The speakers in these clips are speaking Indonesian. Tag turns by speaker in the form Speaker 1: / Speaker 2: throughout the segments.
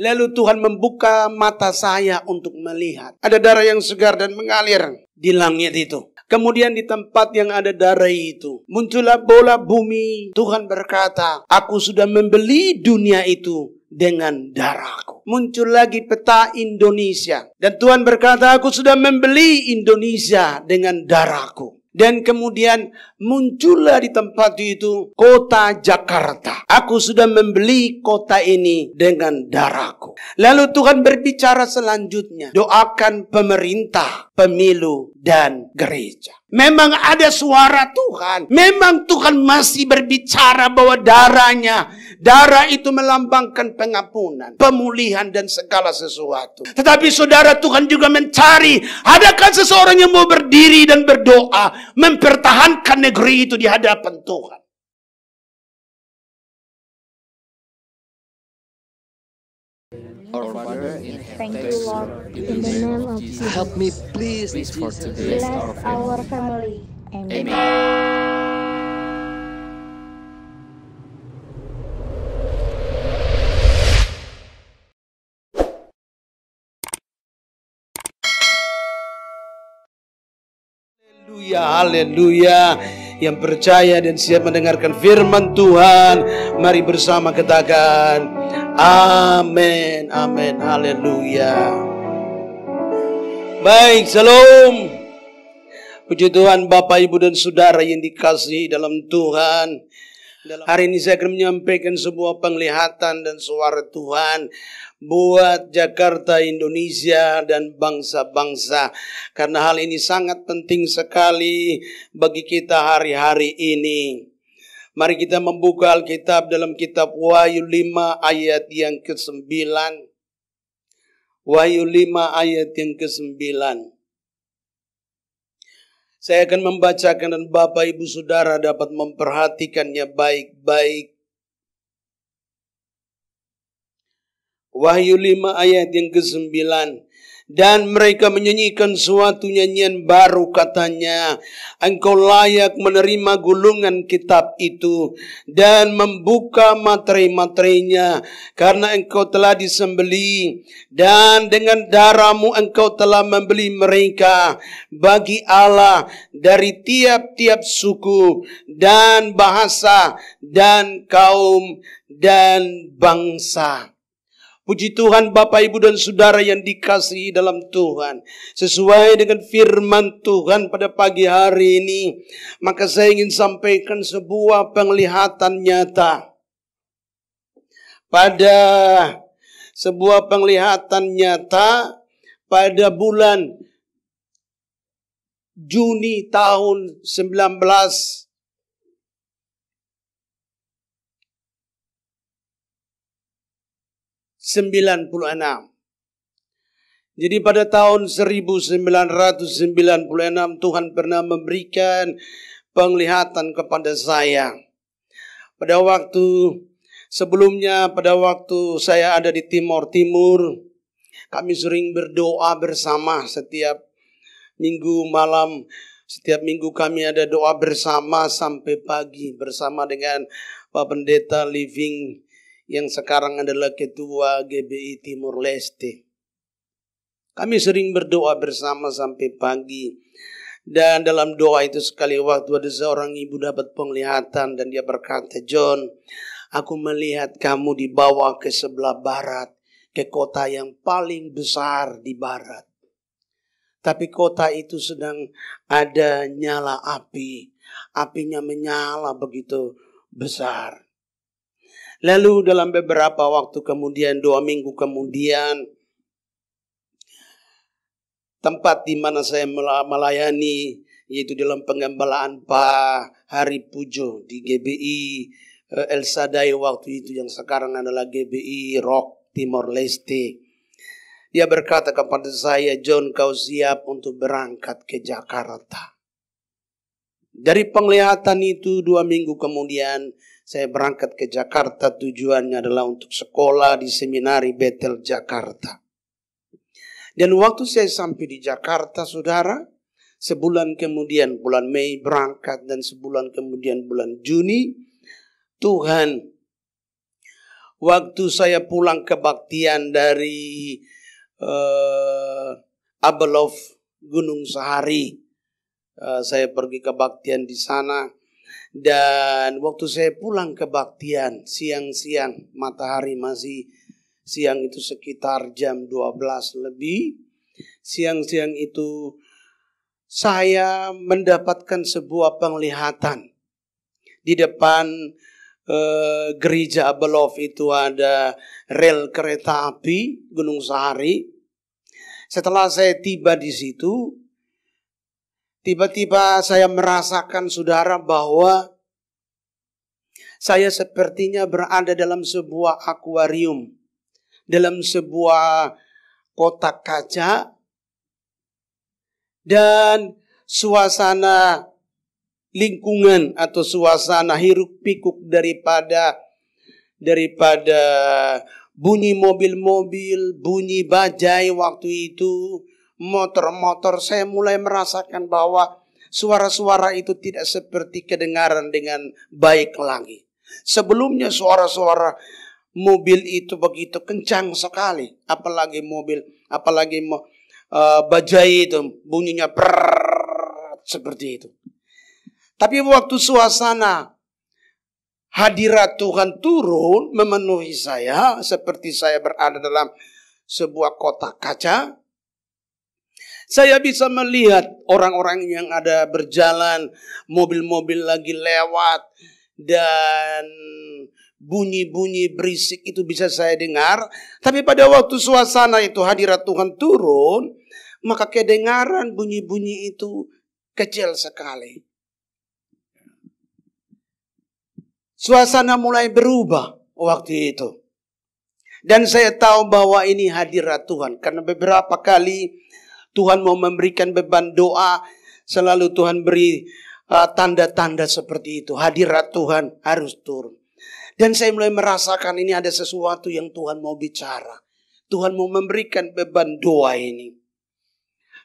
Speaker 1: Lalu Tuhan membuka mata saya untuk melihat. Ada darah yang segar dan mengalir di langit itu. Kemudian di tempat yang ada darah itu, muncullah bola bumi. Tuhan berkata, aku sudah membeli dunia itu dengan darahku. Muncul lagi peta Indonesia. Dan Tuhan berkata, aku sudah membeli Indonesia dengan darahku. Dan kemudian muncullah di tempat itu kota Jakarta. Aku sudah membeli kota ini dengan darahku. Lalu Tuhan berbicara selanjutnya. Doakan pemerintah, pemilu, dan gereja. Memang ada suara Tuhan. Memang Tuhan masih berbicara bahwa darah itu melambangkan pengampunan, pemulihan, dan segala sesuatu. Tetapi saudara, Tuhan juga mencari, adakah seseorang yang mau berdiri dan berdoa, mempertahankan negeri itu di hadapan Tuhan.
Speaker 2: Our Father in
Speaker 3: Thank
Speaker 2: heaven,
Speaker 3: you, Lord, in the name of Jesus.
Speaker 2: help me please for today.
Speaker 3: Bless our family. Amen.
Speaker 1: Haleluya, haleluya. Yang percaya dan siap mendengarkan firman Tuhan, mari bersama katakan amin, amin, haleluya. Baik, shalom. Puji Tuhan, Bapak, Ibu, dan Saudara yang dikasihi dalam Tuhan. Hari ini saya akan menyampaikan sebuah penglihatan dan suara Tuhan buat Jakarta, Indonesia, dan bangsa-bangsa. Karena hal ini sangat penting sekali bagi kita hari-hari ini. Mari kita membuka Alkitab dalam kitab Wahyu 5 ayat yang ke-9. Wahyu 5 ayat yang ke-9. Saya akan membacakan dan Bapak, Ibu, Saudara dapat memperhatikannya baik-baik. Wahyu 5 ayat yang ke-9. Dan mereka menyanyikan suatu nyanyian baru, katanya, engkau layak menerima gulungan kitab itu dan membuka materai-materainya, karena engkau telah disembelih dan dengan darahmu engkau telah membeli mereka bagi Allah dari tiap-tiap suku dan bahasa dan kaum dan bangsa. Puji Tuhan, Bapak, Ibu, dan Saudara yang dikasihi dalam Tuhan. Sesuai dengan firman Tuhan pada pagi hari ini, maka saya ingin sampaikan sebuah penglihatan nyata. Pada sebuah penglihatan nyata pada bulan Juni tahun 1996. Jadi pada tahun 1996 Tuhan pernah memberikan penglihatan kepada saya. Pada waktu sebelumnya, pada waktu saya ada di Timur Timur, kami sering berdoa bersama setiap minggu malam. Setiap minggu kami ada doa bersama sampai pagi bersama dengan Pak Pendeta Living yang sekarang adalah ketua GBI Timur Leste. Kami sering berdoa bersama sampai pagi. Dan dalam doa itu sekali waktu ada seorang ibu dapat penglihatan dan dia berkata, John, aku melihat kamu dibawa ke sebelah barat, ke kota yang paling besar di barat. Tapi kota itu sedang ada nyala api. Apinya menyala begitu besar. Lalu dalam beberapa waktu kemudian, 2 minggu kemudian, tempat di mana saya melayani, yaitu dalam pengembalaan Pak Hari Pujo di GBI El Sadai waktu itu, yang sekarang adalah GBI Rock Timor Leste. Dia berkata kepada saya, John, kau siap untuk berangkat ke Jakarta. Dari penglihatan itu 2 minggu kemudian, saya berangkat ke Jakarta. Tujuannya adalah untuk sekolah di Seminari Bethel Jakarta. Dan waktu saya sampai di Jakarta, saudara, sebulan kemudian bulan Mei berangkat dan sebulan kemudian bulan Juni, Tuhan waktu saya pulang kebaktian dari Abelov Gunung Sahari. Saya pergi kebaktian di sana. Dan waktu saya pulang kebaktian siang-siang, matahari masih siang, itu sekitar jam 12 lebih. Siang-siang itu saya mendapatkan sebuah penglihatan. Di depan gereja Abelov itu ada rel kereta api Gunung Sahari. Setelah saya tiba di situ, tiba-tiba saya merasakan, saudara, bahwa saya sepertinya berada dalam sebuah akuarium, dalam sebuah kotak kaca, dan suasana lingkungan atau suasana hiruk pikuk daripada bunyi mobil-mobil, bunyi bajai waktu itu, motor-motor, saya mulai merasakan bahwa suara-suara itu tidak seperti kedengaran dengan baik lagi. Sebelumnya suara-suara mobil itu begitu kencang sekali, apalagi mobil, apalagi bajai itu bunyinya seperti itu. Tapi waktu suasana hadirat Tuhan turun memenuhi saya, seperti saya berada dalam sebuah kotak kaca, saya bisa melihat orang-orang yang ada berjalan, mobil-mobil lagi lewat, dan bunyi-bunyi berisik itu bisa saya dengar. Tapi pada waktu suasana itu hadirat Tuhan turun, maka kedengaran bunyi-bunyi itu kecil sekali. Suasana mulai berubah waktu itu. Dan saya tahu bahwa ini hadirat Tuhan. Karena beberapa kali Tuhan mau memberikan beban doa, selalu Tuhan beri tanda-tanda seperti itu. Hadirat Tuhan harus turun. Dan saya mulai merasakan ini ada sesuatu yang Tuhan mau bicara. Tuhan mau memberikan beban doa ini.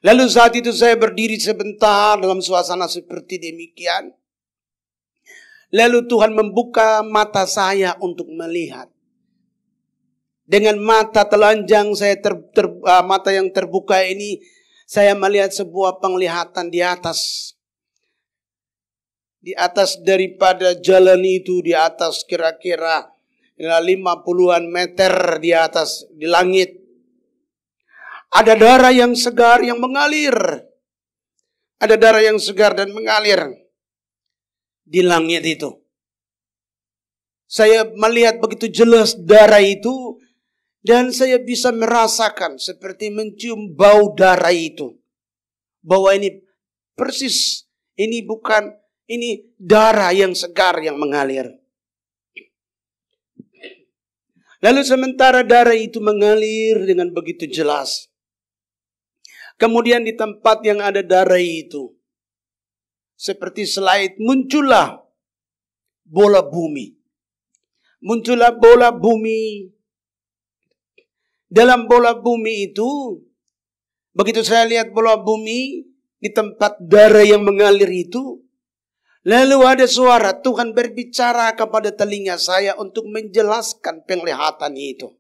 Speaker 1: Lalu saat itu saya berdiri sebentar dalam suasana seperti demikian. Lalu Tuhan membuka mata saya untuk melihat. Dengan mata telanjang saya mata yang terbuka ini, saya melihat sebuah penglihatan di atas. Di atas daripada jalan itu, di atas kira-kira 50-an meter di atas, di langit. Ada darah yang segar yang mengalir. Ada darah yang segar dan mengalir di langit itu. Saya melihat begitu jelas darah itu. Dan saya bisa merasakan seperti mencium bau darah itu. Bahwa ini persis, ini darah yang segar yang mengalir. Lalu sementara darah itu mengalir dengan begitu jelas. Kemudian di tempat yang ada darah itu, seperti slide, muncullah bola bumi. Muncullah bola bumi. Dalam bola bumi itu, begitu saya lihat bola bumi di tempat darah yang mengalir itu, lalu ada suara Tuhan berbicara kepada telinga saya untuk menjelaskan penglihatan itu.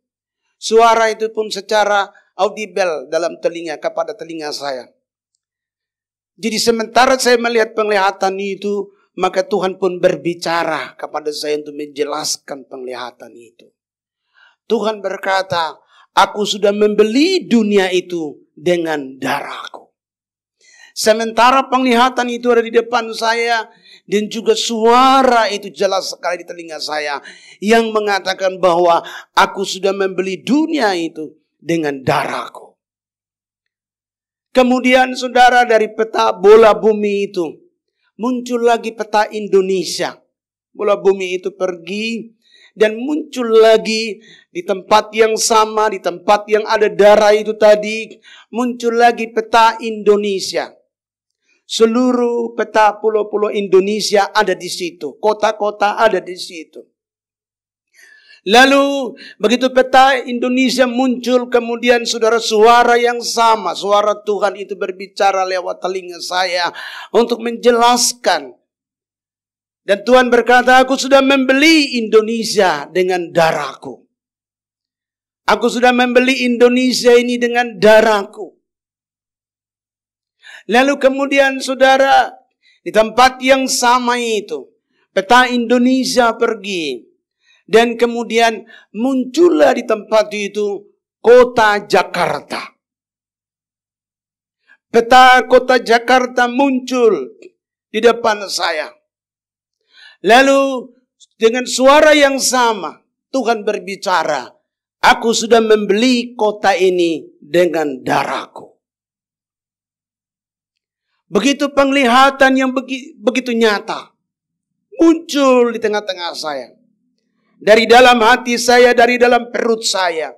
Speaker 1: Suara itu pun secara audible dalam telinga kepada telinga saya. Jadi sementara saya melihat penglihatan itu, maka Tuhan pun berbicara kepada saya untuk menjelaskan penglihatan itu. Tuhan berkata, aku sudah membeli dunia itu dengan darahku. Sementara penglihatan itu ada di depan saya, dan juga suara itu jelas sekali di telinga saya, yang mengatakan bahwa aku sudah membeli dunia itu dengan darahku. Kemudian saudara, dari peta bola bumi itu, muncul lagi peta Indonesia. Bola bumi itu pergi, dan muncul lagi di tempat yang sama, di tempat yang ada darah itu tadi, muncul lagi peta Indonesia. Seluruh peta pulau-pulau Indonesia ada di situ. Kota-kota ada di situ. Lalu begitu peta Indonesia muncul, kemudian saudara, suara yang sama, suara Tuhan itu berbicara lewat telinga saya untuk menjelaskan. Dan Tuhan berkata, aku sudah membeli Indonesia dengan darahku. Aku sudah membeli Indonesia ini dengan darahku. Lalu kemudian saudara, di tempat yang sama itu, peta Indonesia pergi. Dan kemudian muncullah di tempat itu kota Jakarta. Peta kota Jakarta muncul di depan saya. Lalu dengan suara yang sama, Tuhan berbicara, aku sudah membeli kota ini dengan darahku. Begitu penglihatan yang begitu nyata muncul di tengah-tengah saya. Dari dalam hati saya, dari dalam perut saya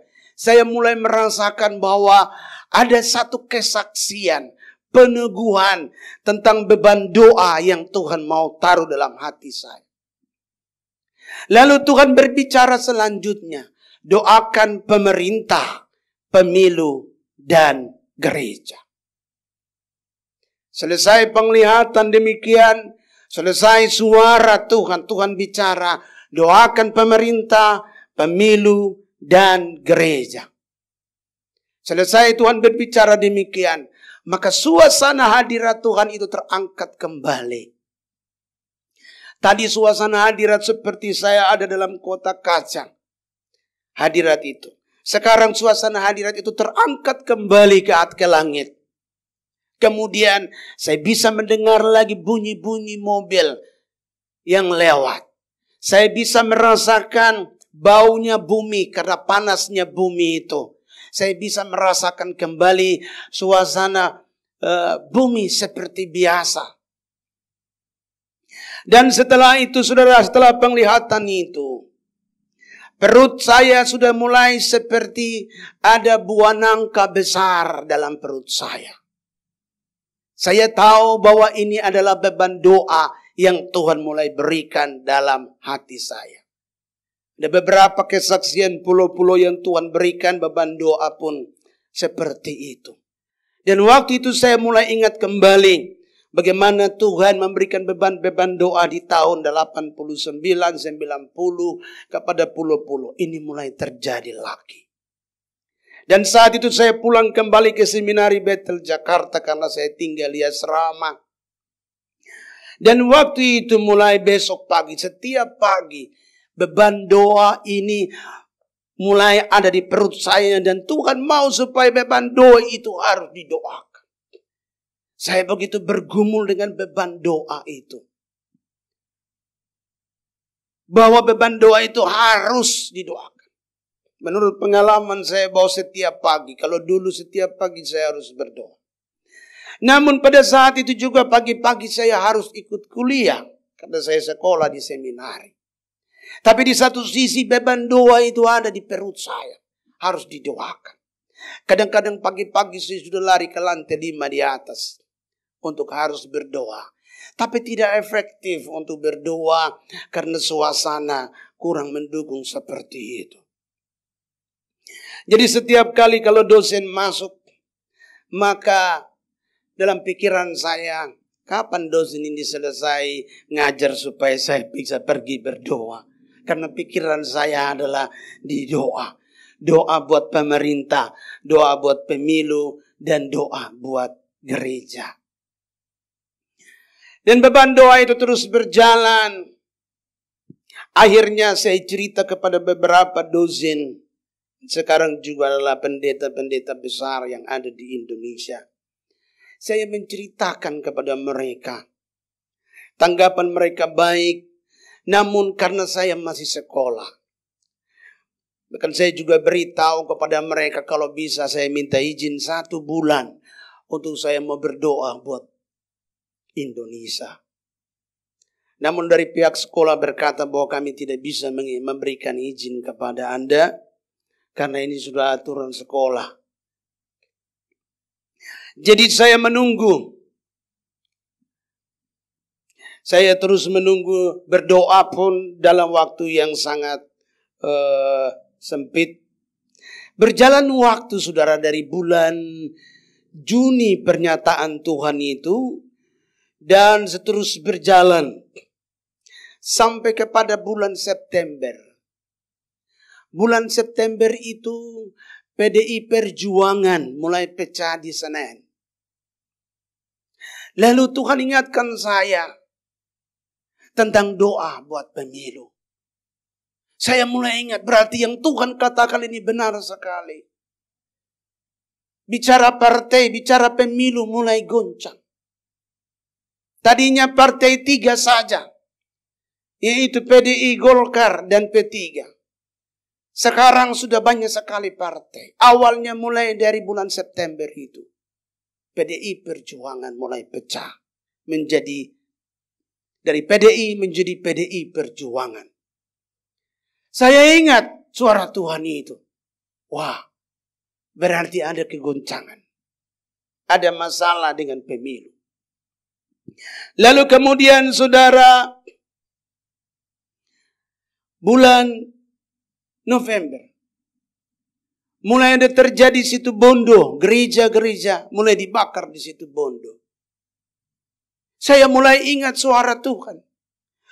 Speaker 1: mulai merasakan bahwa ada satu kesaksian, peneguhan tentang beban doa yang Tuhan mau taruh dalam hati saya. Lalu Tuhan berbicara selanjutnya, doakan pemerintah, pemilu, dan gereja. Selesai penglihatan demikian, selesai suara Tuhan bicara, doakan pemerintah, pemilu, dan gereja. Selesai Tuhan berbicara demikian, maka suasana hadirat Tuhan itu terangkat kembali. Tadi suasana hadirat seperti saya ada dalam kotak kaca. Hadirat itu. Sekarang suasana hadirat itu terangkat kembali ke langit. Kemudian saya bisa mendengar lagi bunyi-bunyi mobil yang lewat. Saya bisa merasakan baunya bumi karena panasnya bumi itu. Saya bisa merasakan kembali suasana bumi seperti biasa. Dan setelah itu saudara, setelah penglihatan itu, perut saya sudah mulai seperti ada buah nangka besar dalam perut saya. Saya tahu bahwa ini adalah beban doa yang Tuhan mulai berikan dalam hati saya. Ada beberapa kesaksian pulau-pulau yang Tuhan berikan, beban doa pun seperti itu. Dan waktu itu saya mulai ingat kembali bagaimana Tuhan memberikan beban-beban doa di tahun 89, 90 kepada pulau-pulau. Ini mulai terjadi lagi. Dan saat itu saya pulang kembali ke seminari Bethel Jakarta karena saya tinggal di asrama. Dan waktu itu mulai besok pagi, setiap pagi beban doa ini mulai ada di perut saya. Dan Tuhan mau supaya beban doa itu harus didoakan. Saya begitu bergumul dengan beban doa itu. Bahwa beban doa itu harus didoakan. Menurut pengalaman saya bahwa setiap pagi, kalau dulu setiap pagi saya harus berdoa. Namun pada saat itu juga pagi-pagi saya harus ikut kuliah. Karena saya sekolah di seminari. Tapi di satu sisi beban doa itu ada di perut saya. Harus didoakan. Kadang-kadang pagi-pagi saya sudah lari ke lantai 5 di atas. Untuk harus berdoa. Tapi tidak efektif untuk berdoa. Karena suasana kurang mendukung seperti itu. Jadi setiap kali kalau dosen masuk, maka dalam pikiran saya, kapan dosen ini selesai ngajar supaya saya bisa pergi berdoa. Karena pikiran saya adalah di doa. Doa buat pemerintah, doa buat pemilu, dan doa buat gereja. Dan beban doa itu terus berjalan. Akhirnya saya cerita kepada beberapa dosen. Sekarang juga adalah pendeta-pendeta besar yang ada di Indonesia. Saya menceritakan kepada mereka. Tanggapan mereka baik. Namun karena saya masih sekolah. Bahkan saya juga beritahu kepada mereka kalau bisa saya minta izin 1 bulan. Untuk saya mau berdoa buat Indonesia. Namun dari pihak sekolah berkata bahwa kami tidak bisa memberikan izin kepada Anda. Karena ini sudah aturan sekolah. Jadi saya menunggu. Saya terus menunggu, berdoa pun dalam waktu yang sangat sempit. Berjalan waktu saudara dari bulan Juni pernyataan Tuhan itu. Dan seterus berjalan. Sampai kepada bulan September. bulan September itu PDI Perjuangan mulai pecah di Senen. Lalu Tuhan ingatkan saya tentang doa buat pemilu. Saya mulai ingat, berarti yang Tuhan katakan ini benar sekali. Bicara partai, bicara pemilu mulai goncang. Tadinya partai 3 saja, yaitu PDI, Golkar, dan P3. Sekarang sudah banyak sekali partai. Awalnya mulai dari bulan September itu. PDI Perjuangan mulai pecah. Dari PDI menjadi PDI Perjuangan. Saya ingat suara Tuhan itu. Wah, berarti ada kegoncangan. Ada masalah dengan pemilu. Lalu kemudian saudara, bulan November, mulai ada terjadi situ Bondo, gereja-gereja mulai dibakar di situ Bondo. Saya mulai ingat suara Tuhan.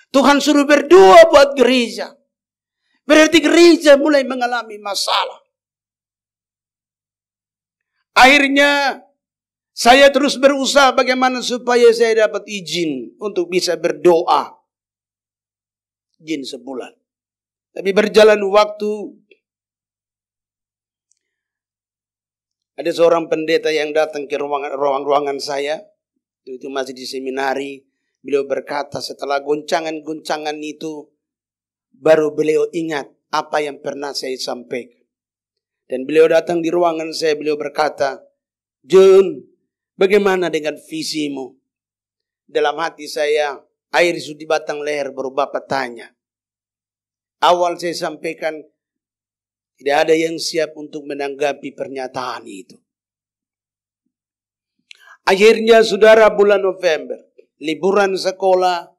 Speaker 1: Tuhan suruh berdoa buat gereja. Berarti gereja mulai mengalami masalah. Akhirnya saya terus berusaha bagaimana supaya saya dapat izin untuk bisa berdoa. Izin sebulan. Tapi berjalan waktu, ada seorang pendeta yang datang ke ruangan saya. Itu masih di seminari. Beliau berkata setelah goncangan-goncangan itu, baru beliau ingat apa yang pernah saya sampaikan. Dan beliau datang di ruangan saya, beliau berkata, John, bagaimana dengan visimu? Dalam hati saya, air sudah di batang leher, baru Bapak tanya. Awal saya sampaikan, tidak ada yang siap untuk menanggapi pernyataan itu. Akhirnya saudara, bulan November, liburan sekolah,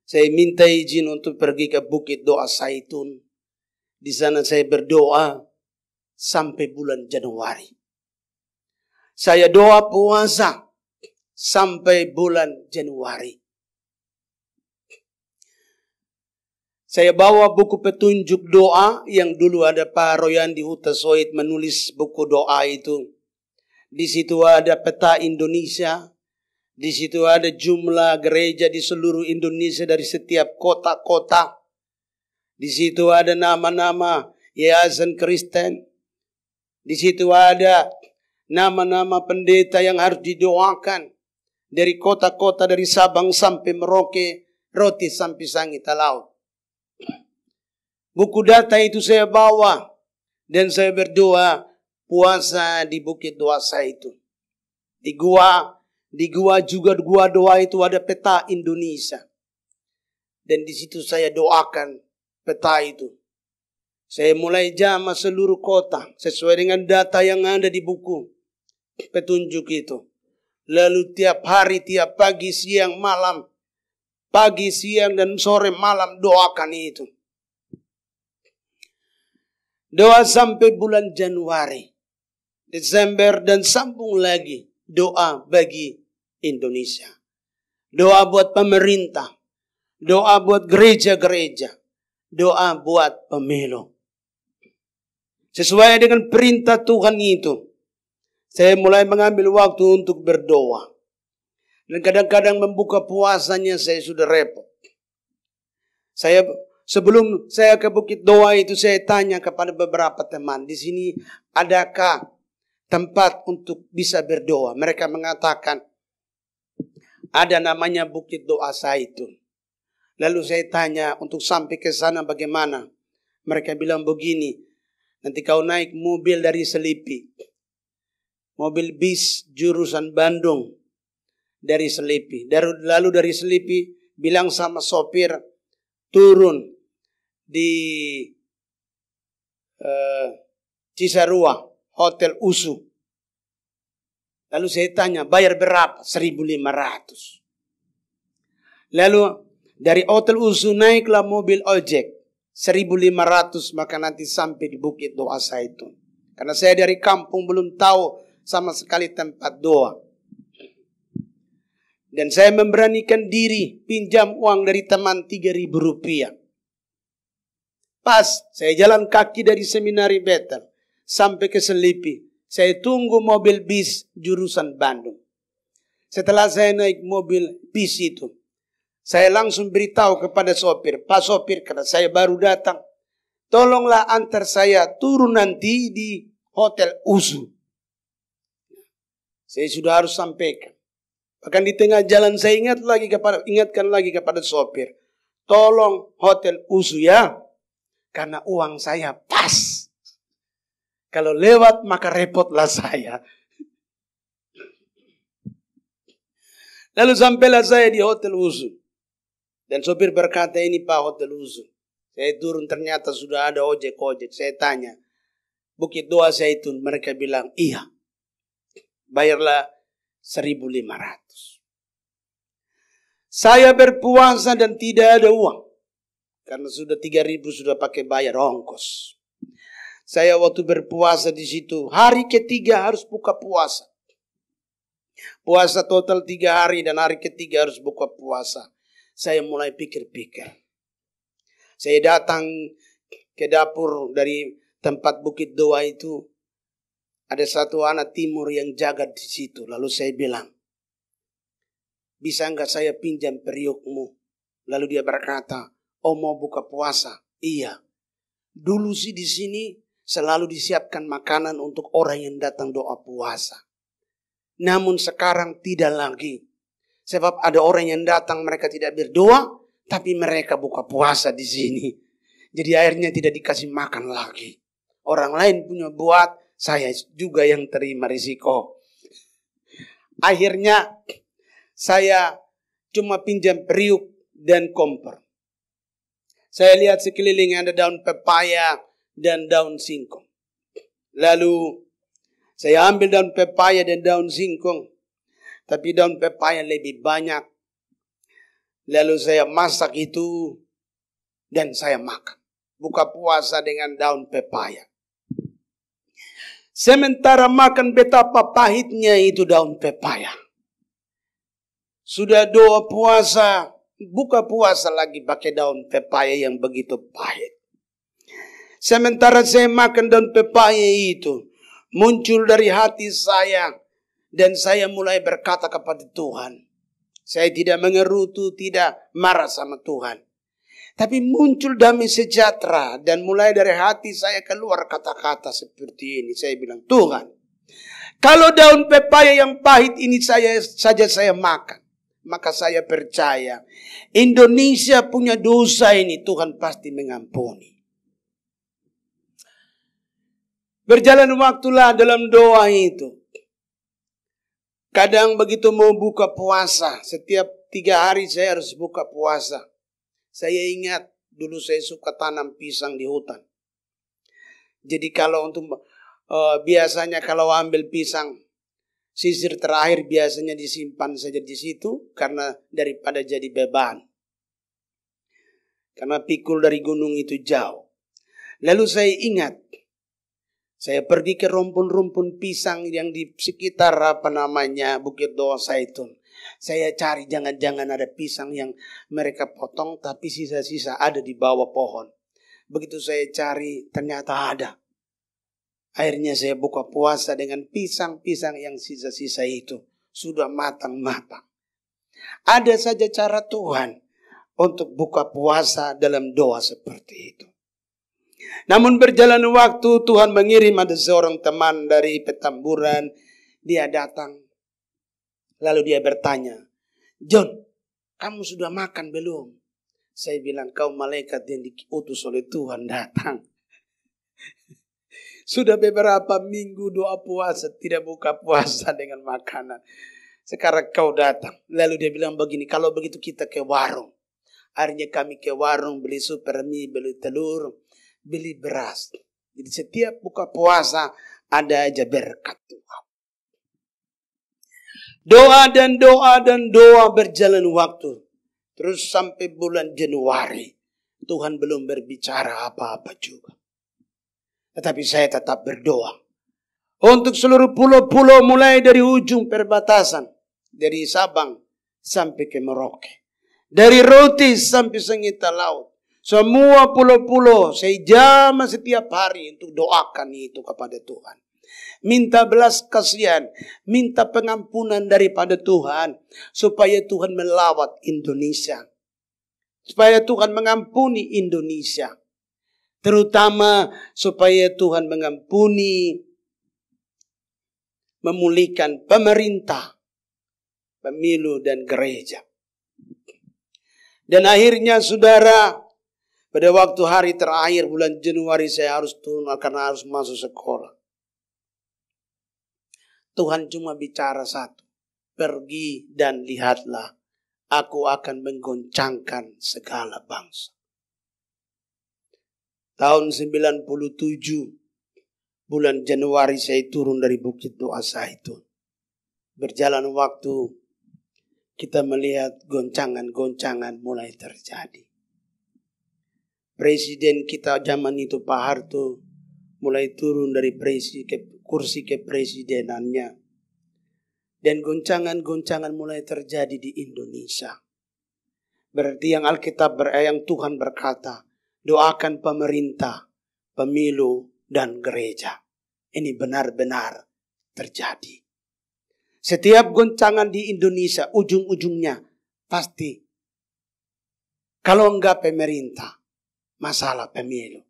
Speaker 1: saya minta izin untuk pergi ke Bukit Doa Zaitun. Di sana saya berdoa sampai bulan Januari. Saya doa puasa sampai bulan Januari. Saya bawa buku petunjuk doa yang dulu ada Pak Royandi Huta Soit menulis buku doa itu. Di situ ada peta Indonesia. Di situ ada jumlah gereja di seluruh Indonesia dari setiap kota-kota. Di situ ada nama-nama yayasan Kristen. Di situ ada nama-nama pendeta yang harus didoakan. Dari kota-kota, dari Sabang sampai Merauke, Roti sampai Sangita Laut. Buku data itu saya bawa. Dan saya berdoa puasa di Bukit Doa Zaitun. Di gua juga, gua doa itu ada peta Indonesia. Dan di situ saya doakan peta itu. Saya mulai jamah seluruh kota sesuai dengan data yang ada di buku petunjuk itu. Lalu tiap hari, tiap pagi, siang, malam, pagi, siang, dan sore, malam doakan itu. Doa sampai bulan Januari, Desember, dan sambung lagi. Doa bagi Indonesia. Doa buat pemerintah. Doa buat gereja-gereja. Doa buat pemilu. Sesuai dengan perintah Tuhan itu, saya mulai mengambil waktu untuk berdoa. Dan kadang-kadang membuka puasanya saya sudah repot. Sebelum saya ke Bukit Doa itu, saya tanya kepada beberapa teman, di sini adakah tempat untuk bisa berdoa? Mereka mengatakan, ada namanya Bukit Doa Zaitun. Lalu saya tanya, untuk sampai ke sana bagaimana? Mereka bilang begini, nanti kau naik mobil dari Selipi. Mobil bis jurusan Bandung dari Selipi. Lalu dari Selipi bilang sama sopir, turun di Cisarua, Hotel Usu. Lalu saya tanya, bayar berapa? 1.500. Lalu dari Hotel Usu naiklah mobil ojek. 1.500, maka nanti sampai di Bukit Doa Zaitun. Karena saya dari kampung belum tahu sama sekali tempat doa. Dan saya memberanikan diri pinjam uang dari teman 3.000 rupiah. Pas saya jalan kaki dari Seminari Betel sampai ke Selipi. Saya tunggu mobil bis jurusan Bandung. Setelah saya naik mobil bis itu, saya langsung beritahu kepada sopir, Pak sopir, karena saya baru datang, tolonglah antar saya turun nanti di Hotel Usu. Saya sudah harus sampaikan. Bahkan di tengah jalan saya ingatkan lagi kepada sopir, tolong Hotel Usu ya, karena uang saya pas. Kalau lewat maka repotlah saya. Lalu sampailah saya di Hotel Usu. Dan sopir berkata, ini Pak Hotel Usu. Saya turun ternyata sudah ada ojek. Saya tanya, Bukit Doa Zaitun. Mereka bilang, iya. Bayarlah 1.500. Saya berpuasa dan tidak ada uang. Karena sudah 3.000 sudah pakai bayar ongkos. Saya waktu berpuasa di situ, hari ketiga harus buka puasa. Puasa total 3 hari dan hari ketiga harus buka puasa. Saya mulai pikir-pikir. Saya datang ke dapur dari tempat Bukit Doa itu. Ada satu anak timur yang jaga di situ. Lalu saya bilang, bisa enggak saya pinjam periukmu? Lalu dia berkata, oh mau buka puasa? Iya. Dulu sih di sini selalu disiapkan makanan untuk orang yang datang doa puasa. Namun sekarang tidak lagi. Sebab ada orang yang datang mereka tidak berdoa, tapi mereka buka puasa di sini. Jadi akhirnya tidak dikasih makan lagi. Orang lain punya buat, saya juga yang terima risiko. Akhirnya saya cuma pinjam periuk dan kompor. Saya lihat sekeliling ada daun pepaya dan daun singkong. Lalu saya ambil daun pepaya dan daun singkong. Tapi daun pepaya lebih banyak. Lalu saya masak itu dan saya makan. Buka puasa dengan daun pepaya. Sementara makan betapa pahitnya itu daun pepaya. Sudah doa puasa, buka puasa lagi pakai daun pepaya yang begitu pahit. Sementara saya makan daun pepaya itu, muncul dari hati saya dan saya mulai berkata kepada Tuhan. Saya tidak mengerutu, tidak marah sama Tuhan. Tapi muncul damai sejahtera dan mulai dari hati saya keluar kata-kata seperti ini. Saya bilang, Tuhan, kalau daun pepaya yang pahit ini saya makan, maka saya percaya Indonesia punya dosa ini Tuhan pasti mengampuni. Berjalan waktulah dalam doa itu. Kadang begitu mau buka puasa, setiap 3 hari saya harus buka puasa. Saya ingat dulu saya suka tanam pisang di hutan. Jadi kalau biasanya kalau ambil pisang, sisir terakhir biasanya disimpan saja di situ karena daripada jadi beban. Karena pikul dari gunung itu jauh. Lalu saya ingat, saya pergi ke rumpun-rumpun pisang yang di sekitar Bukit Doa Zaitun. Saya cari jangan-jangan ada pisang yang mereka potong tapi sisa-sisa ada di bawah pohon. Begitu saya cari ternyata ada. Akhirnya saya buka puasa dengan pisang-pisang yang sisa-sisa itu. Sudah matang-matang. Ada saja cara Tuhan untuk buka puasa dalam doa seperti itu. Namun berjalan waktu Tuhan mengirim ada seorang teman dari Petamburan. Dia datang. Lalu dia bertanya, John, kamu sudah makan belum? Saya bilang, kau malaikat yang diutus oleh Tuhan datang. Sudah beberapa minggu doa puasa, tidak buka puasa dengan makanan. Sekarang kau datang. Lalu dia bilang begini, kalau begitu kita ke warung. Akhirnya kami ke warung, beli super mie, beli telur, beli beras. Jadi setiap buka puasa ada aja berkat Tuhan. Doa dan doa berjalan waktu. Terus sampai bulan Januari. Tuhan belum berbicara apa-apa juga. Tetapi saya tetap berdoa. Untuk seluruh pulau-pulau mulai dari ujung perbatasan. Dari Sabang sampai ke Merauke. Dari Roti sampai Sengita Laut. Semua pulau-pulau saya jama setiap hari untuk doakan itu kepada Tuhan. Minta belas kasihan, minta pengampunan daripada Tuhan supaya Tuhan melawat Indonesia. Supaya Tuhan mengampuni Indonesia. Terutama supaya Tuhan mengampuni, memulihkan pemerintah, pemilu dan gereja. Dan akhirnya saudara, pada waktu hari terakhir bulan Januari saya harus turun karena harus masuk sekolah. Tuhan cuma bicara satu. Pergi dan lihatlah. Aku akan menggoncangkan segala bangsa. Tahun 97 bulan Januari saya turun dari Bukit Doa Zaitun. Berjalan waktu kita melihat goncangan-goncangan mulai terjadi. Presiden kita zaman itu Pak Harto mulai turun dari kursi kepresidenannya. Dan goncangan-goncangan mulai terjadi di Indonesia. Berarti yang Alkitab yang Tuhan berkata, doakan pemerintah, pemilu, dan gereja. Ini benar-benar terjadi. Setiap goncangan di Indonesia, ujung-ujungnya pasti. Kalau enggak pemerintah, masalah pemilu.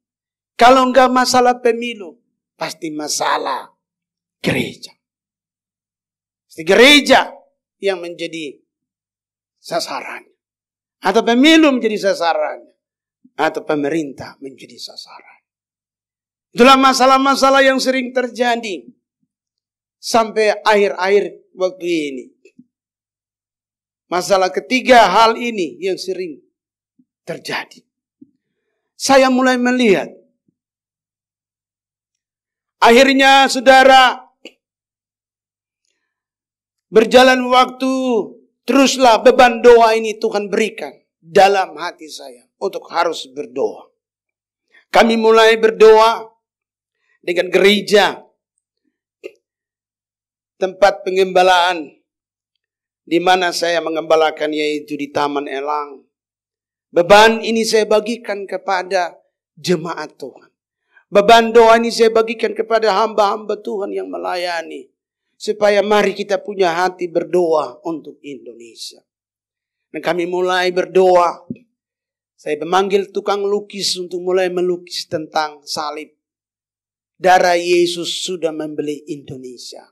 Speaker 1: Kalau enggak masalah pemilu, pasti masalah gereja. Pasti gereja yang menjadi sasarannya. Atau pemilu menjadi sasarannya. Atau pemerintah menjadi sasaran. Itulah masalah-masalah yang sering terjadi. Sampai akhir-akhir waktu ini. Masalah ketiga hal ini yang sering terjadi. Saya mulai melihat. Akhirnya saudara, berjalan waktu, teruslah beban doa ini Tuhan berikan dalam hati saya untuk harus berdoa. Kami mulai berdoa dengan gereja, tempat pengembalaan di mana saya mengembalakan yaitu di Taman Elang. Beban ini saya bagikan kepada jemaat Tuhan. Beban doa ini saya bagikan kepada hamba-hamba Tuhan yang melayani. Supaya mari kita punya hati berdoa untuk Indonesia. Dan kami mulai berdoa. Saya memanggil tukang lukis untuk mulai melukis tentang salib. Darah Yesus sudah membeli Indonesia.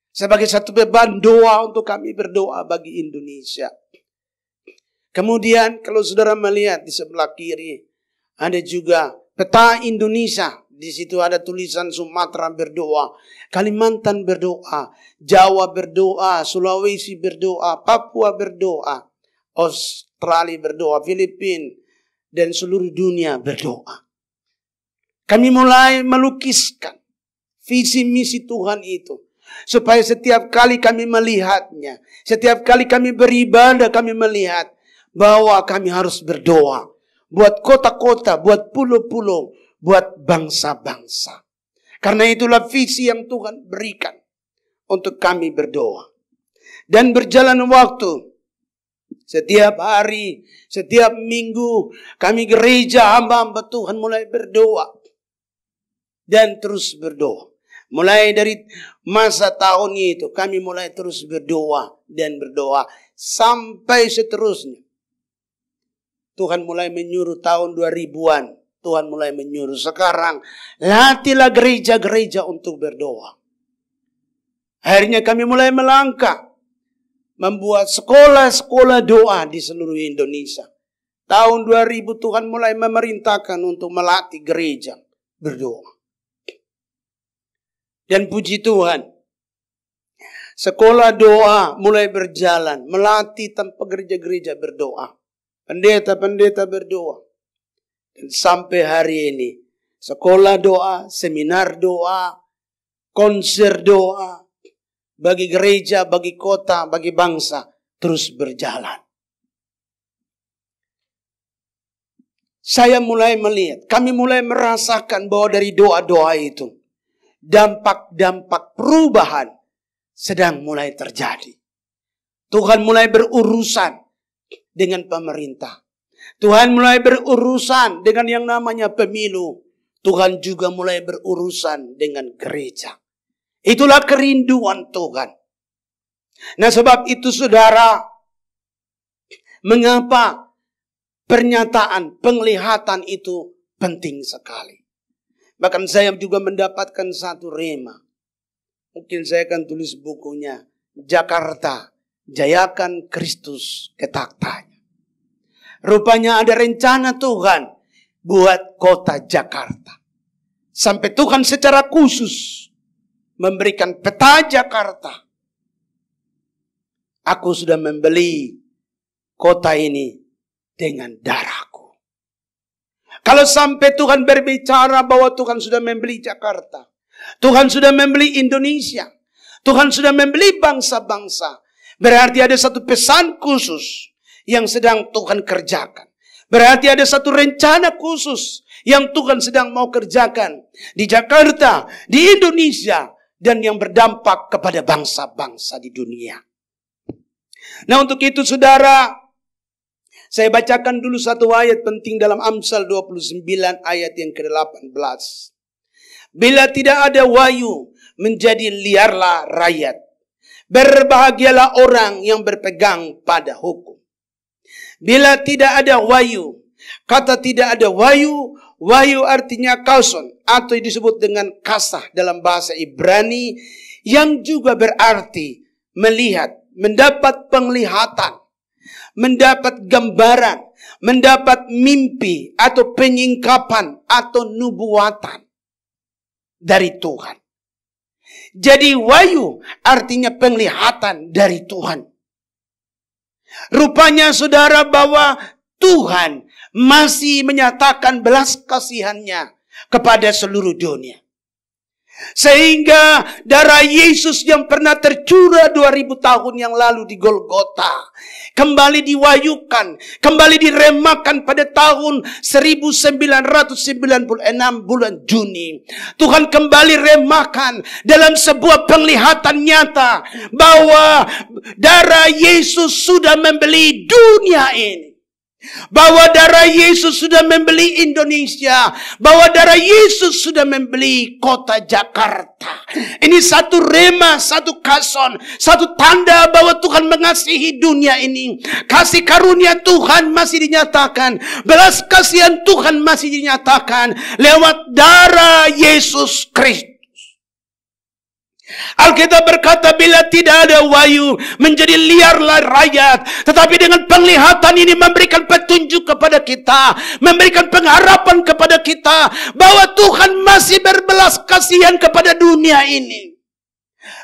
Speaker 1: Sebagai satu beban doa untuk kami berdoa bagi Indonesia. Kemudian kalau saudara melihat di sebelah kiri. Ada juga peta Indonesia. Di situ ada tulisan Sumatera berdoa, Kalimantan berdoa, Jawa berdoa, Sulawesi berdoa, Papua berdoa, Australia berdoa, Filipina, dan seluruh dunia berdoa. Kami mulai melukiskan visi misi Tuhan itu. Supaya setiap kali kami melihatnya, setiap kali kami beribadah kami melihat bahwa kami harus berdoa. Buat kota-kota, buat pulau-pulau, buat bangsa-bangsa. Karena itulah visi yang Tuhan berikan untuk kami berdoa. Dan berjalan waktu. Setiap hari, setiap minggu, kami gereja hamba-hamba Tuhan mulai berdoa. Dan terus berdoa. Mulai dari masa tahun itu, kami mulai terus berdoa dan berdoa. Sampai seterusnya. Tuhan mulai menyuruh tahun 2000-an. Tuhan mulai menyuruh sekarang, latihlah gereja-gereja untuk berdoa. Akhirnya kami mulai melangkah, membuat sekolah-sekolah doa di seluruh Indonesia. Tahun 2000 Tuhan mulai memerintahkan untuk melatih gereja berdoa. Dan puji Tuhan, sekolah doa mulai berjalan, melatih tanpa gereja-gereja berdoa. Pendeta-pendeta berdoa. Dan sampai hari ini, sekolah doa, seminar doa, konser doa, bagi gereja, bagi kota, bagi bangsa, terus berjalan. Saya mulai melihat, kami mulai merasakan bahwa dari doa-doa itu, dampak-dampak perubahan sedang mulai terjadi. Tuhan mulai berurusan dengan pemerintah. Tuhan mulai berurusan dengan yang namanya pemilu. Tuhan juga mulai berurusan dengan gereja. Itulah kerinduan Tuhan. Nah, sebab itu saudara, mengapa pernyataan, penglihatan itu penting sekali. Bahkan saya juga mendapatkan satu rema. Mungkin saya akan tulis bukunya, Jakarta, Jayakan Kristus ke taktanya. Rupanya ada rencana Tuhan buat kota Jakarta. Sampai Tuhan secara khusus memberikan peta Jakarta. Aku sudah membeli kota ini dengan darahku. Kalau sampai Tuhan berbicara bahwa Tuhan sudah membeli Jakarta, Tuhan sudah membeli Indonesia, Tuhan sudah membeli bangsa-bangsa, berarti ada satu pesan khusus yang sedang Tuhan kerjakan. Berarti ada satu rencana khusus yang Tuhan sedang mau kerjakan di Jakarta, di Indonesia, dan yang berdampak kepada bangsa-bangsa di dunia. Nah, untuk itu saudara, saya bacakan dulu satu ayat penting dalam Amsal 29 ayat yang ke-18. Bila tidak ada wahyu, menjadi liarlah rakyat. Berbahagialah orang yang berpegang pada hukum. Bila tidak ada wahyu, kata tidak ada wahyu, wahyu artinya kauson, atau disebut dengan kasah dalam bahasa Ibrani, yang juga berarti melihat, mendapat penglihatan, mendapat gambaran, mendapat mimpi atau penyingkapan atau nubuatan dari Tuhan. Jadi wahyu artinya penglihatan dari Tuhan. Rupanya saudara bahwa Tuhan masih menyatakan belas kasihannya kepada seluruh dunia. Sehingga darah Yesus yang pernah tercurah 2000 tahun yang lalu di Golgota kembali diwahyukan, kembali diremakan pada tahun 1996 bulan Juni. Tuhan kembali remakan dalam sebuah penglihatan nyata bahwa darah Yesus sudah membeli dunia ini. Bahwa darah Yesus sudah membeli Indonesia. Bahwa darah Yesus sudah membeli kota Jakarta. Ini satu rema, satu kason, satu tanda bahwa Tuhan mengasihi dunia ini. Kasih karunia Tuhan masih dinyatakan. Belas kasihan Tuhan masih dinyatakan lewat darah Yesus Kristus. Alkitab berkata bila tidak ada wahyu, menjadi liarlah rakyat. Tetapi dengan penglihatan ini memberikan petunjuk kepada kita, memberikan pengharapan kepada kita bahwa Tuhan masih berbelas kasihan kepada dunia ini.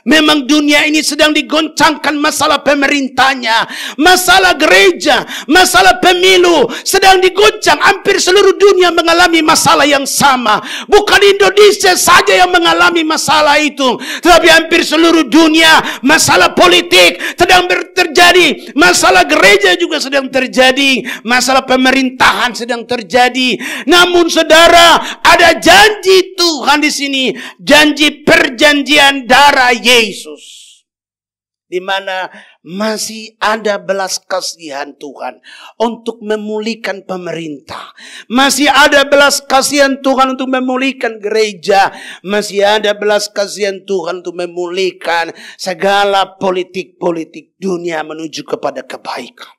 Speaker 1: Memang dunia ini sedang digoncangkan masalah pemerintahnya, masalah gereja, masalah pemilu sedang digoncang. Hampir seluruh dunia mengalami masalah yang sama. Bukan Indonesia saja yang mengalami masalah itu, tetapi hampir seluruh dunia masalah politik sedang terjadi, masalah gereja juga sedang terjadi, masalah pemerintahan sedang terjadi. Namun saudara, ada janji Tuhan di sini, janji perjanjian darah Yesus, di mana masih ada belas kasihan Tuhan untuk memulihkan pemerintah, masih ada belas kasihan Tuhan untuk memulihkan gereja, masih ada belas kasihan Tuhan untuk memulihkan segala politik-politik dunia menuju kepada kebaikan.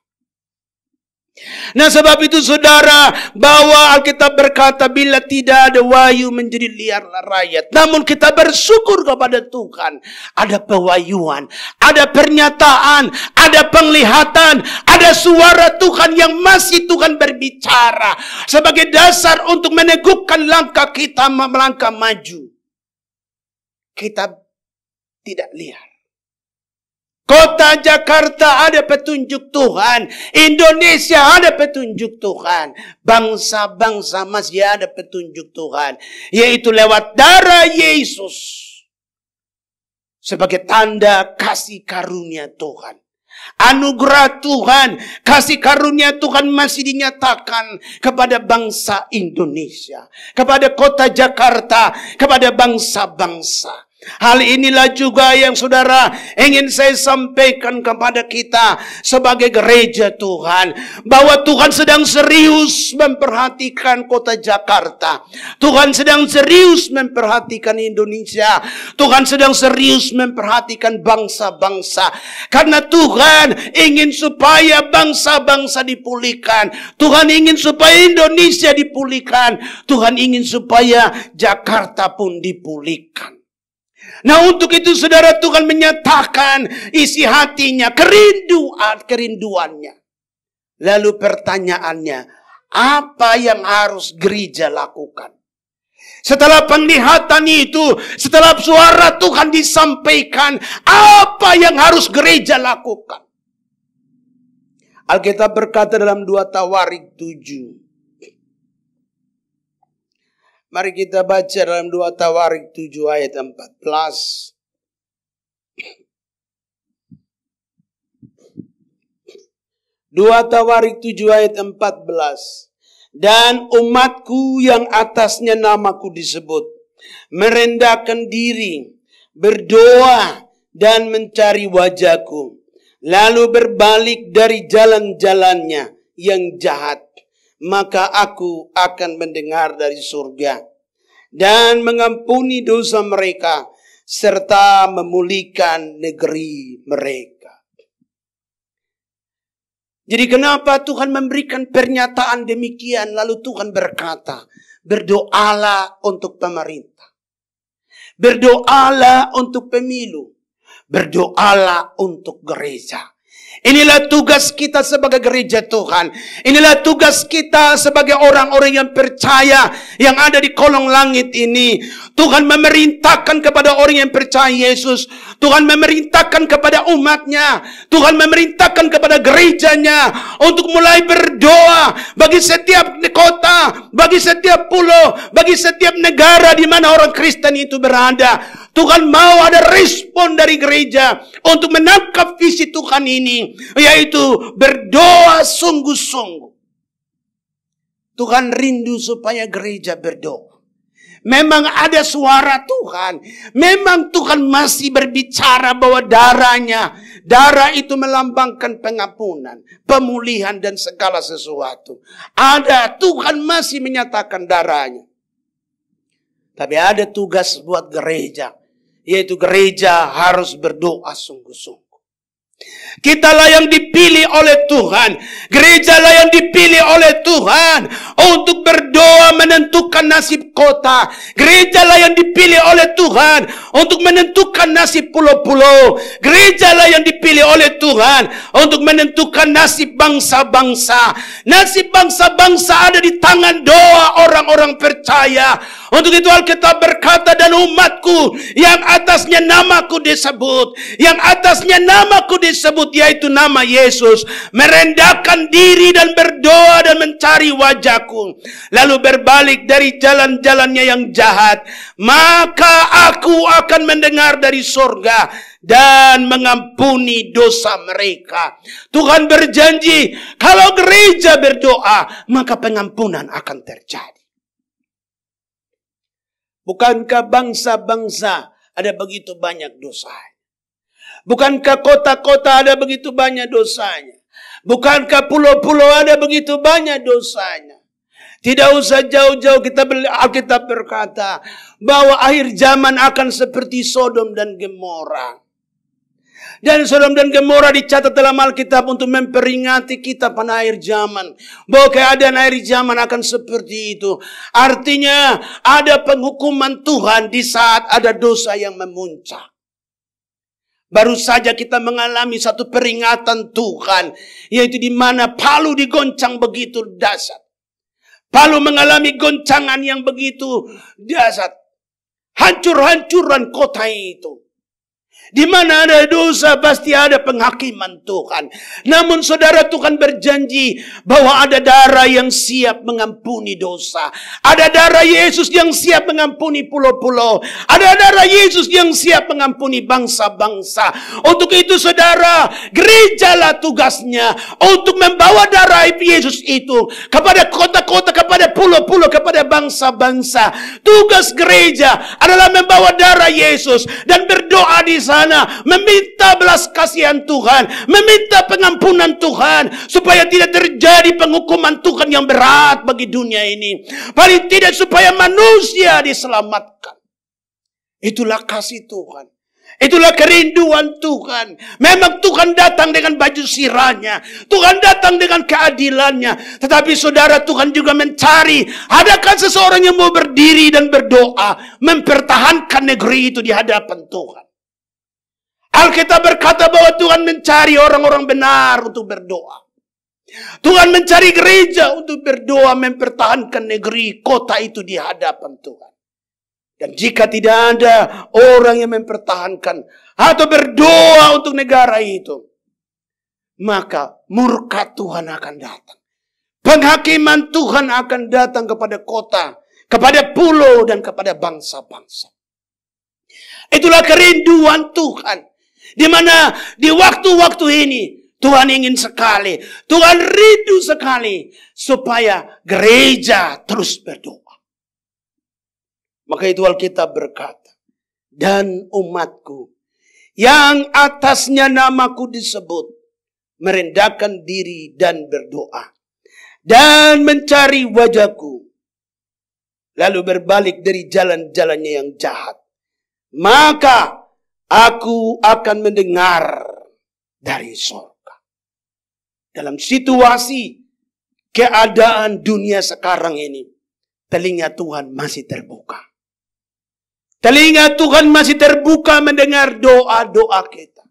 Speaker 1: Nah, sebab itu saudara, bahwa Alkitab berkata bila tidak ada wahyu menjadi liarlah rakyat. Namun kita bersyukur kepada Tuhan, ada pewahyuan, ada pernyataan, ada penglihatan, ada suara Tuhan yang masih Tuhan berbicara sebagai dasar untuk meneguhkan langkah kita melangkah maju. Kita tidak liar. Kota Jakarta ada petunjuk Tuhan. Indonesia ada petunjuk Tuhan. Bangsa-bangsa masih ada petunjuk Tuhan. Yaitu lewat darah Yesus. Sebagai tanda kasih karunia Tuhan. Anugerah Tuhan, kasih karunia Tuhan masih dinyatakan kepada bangsa Indonesia. Kepada kota Jakarta, kepada bangsa-bangsa. Hal inilah juga yang saudara ingin saya sampaikan kepada kita sebagai gereja Tuhan. Bahwa Tuhan sedang serius memperhatikan kota Jakarta. Tuhan sedang serius memperhatikan Indonesia. Tuhan sedang serius memperhatikan bangsa-bangsa. Karena Tuhan ingin supaya bangsa-bangsa dipulihkan. Tuhan ingin supaya Indonesia dipulihkan. Tuhan ingin supaya Jakarta pun dipulihkan. Nah, untuk itu saudara, Tuhan menyatakan isi hatinya, kerinduannya. Lalu pertanyaannya, apa yang harus gereja lakukan? Setelah penglihatan itu, setelah suara Tuhan disampaikan, apa yang harus gereja lakukan? Alkitab berkata dalam 2 Tawarik 7. Mari kita baca dalam 2 Tawarik 7 ayat 14. Dua Tawarik 7 ayat 14. Dan umatku yang atasnya namaku disebut, merendahkan diri, berdoa dan mencari wajahku, lalu berbalik dari jalan-jalannya yang jahat, maka aku akan mendengar dari surga dan mengampuni dosa mereka serta memulihkan negeri mereka. Jadi kenapa Tuhan memberikan pernyataan demikian? Lalu Tuhan berkata, berdoalah untuk pemerintah, berdoalah untuk pemilu, berdoalah untuk gereja. Inilah tugas kita sebagai gereja Tuhan. Inilah tugas kita sebagai orang-orang yang percaya yang ada di kolong langit ini. Tuhan memerintahkan kepada orang yang percaya Yesus. Tuhan memerintahkan kepada umatnya. Tuhan memerintahkan kepada gerejanya untuk mulai berdoa bagi setiap kota, bagi setiap pulau, bagi setiap negara di mana orang Kristen itu berada. Tuhan mau ada respon dari gereja untuk menangkap visi Tuhan ini, yaitu berdoa sungguh-sungguh. Tuhan rindu supaya gereja berdoa. Memang ada suara Tuhan. Memang Tuhan masih berbicara bahwa darah itu melambangkan pengampunan, pemulihan dan segala sesuatu. Ada, Tuhan masih menyatakan darahnya. Tapi ada tugas buat gereja, yaitu gereja harus berdoa sungguh-sungguh. Kitalah yang dipilih oleh Tuhan. Gerejalah yang dipilih oleh Tuhan untuk berdoa menentukan nasib kota. Gerejalah yang dipilih oleh Tuhan untuk menentukan nasib pulau-pulau. Gerejalah yang dipilih oleh Tuhan untuk menentukan nasib bangsa-bangsa. Nasib bangsa-bangsa ada di tangan doa orang-orang percaya. Untuk itu Alkitab berkata, dan umatku yang atasnya namaku disebut, yang atasnya namaku disebut, yaitu nama Yesus, merendahkan diri dan berdoa dan mencari wajahku, lalu berbalik dari jalan-jalannya yang jahat, maka aku akan mendengar dari surga dan mengampuni dosa mereka. Tuhan berjanji, kalau gereja berdoa, maka pengampunan akan terjadi. Bukankah bangsa-bangsa ada begitu banyak dosanya? Bukankah kota-kota ada begitu banyak dosanya? Bukankah pulau-pulau ada begitu banyak dosanya? Tidak usah jauh-jauh, Alkitab berkata bahwa akhir zaman akan seperti Sodom dan Gomora. Dan Sodom dan Gomora dicatat dalam Alkitab untuk memperingati kita pada akhir zaman. Bahwa keadaan akhir zaman akan seperti itu. Artinya ada penghukuman Tuhan di saat ada dosa yang memuncak. Baru saja kita mengalami satu peringatan Tuhan, yaitu di mana Palu digoncang begitu dahsyat. Palu mengalami goncangan yang begitu dahsyat. Hancur-hancuran kota itu. Di mana ada dosa pasti ada penghakiman Tuhan. Namun saudara, Tuhan berjanji bahwa ada darah yang siap mengampuni dosa. Ada darah Yesus yang siap mengampuni pulau-pulau. Ada darah Yesus yang siap mengampuni bangsa-bangsa. Untuk itu saudara, gerejalah tugasnya untuk membawa darah Yesus itu kepada kota-kota, kepada pulau-pulau, kepada bangsa-bangsa. Tugas gereja adalah membawa darah Yesus dan berdoa di sana, meminta belas kasihan Tuhan, meminta pengampunan Tuhan, supaya tidak terjadi penghukuman Tuhan yang berat bagi dunia ini. Paling tidak supaya manusia diselamatkan. Itulah kasih Tuhan. Itulah kerinduan Tuhan. Memang Tuhan datang dengan baju sirahnya. Tuhan datang dengan keadilannya. Tetapi saudara, Tuhan juga mencari, adakah seseorang yang mau berdiri dan berdoa, mempertahankan negeri itu di hadapan Tuhan. Alkitab berkata bahwa Tuhan mencari orang-orang benar untuk berdoa. Tuhan mencari gereja untuk berdoa, mempertahankan negeri, kota itu di hadapan Tuhan. Dan jika tidak ada orang yang mempertahankan atau berdoa untuk negara itu, maka murka Tuhan akan datang. Penghakiman Tuhan akan datang kepada kota, kepada pulau, dan kepada bangsa-bangsa. Itulah kerinduan Tuhan. Di mana di waktu-waktu ini Tuhan ingin sekali, Tuhan rindu sekali supaya gereja terus berdoa. Maka itu Alkitab berkata, dan umatku yang atasnya namaku disebut merendahkan diri dan berdoa dan mencari wajahku, lalu berbalik dari jalan-jalannya yang jahat, maka aku akan mendengar dari surga. Dalam situasi keadaan dunia sekarang ini, telinga Tuhan masih terbuka. Telinga Tuhan masih terbuka mendengar doa-doa kita.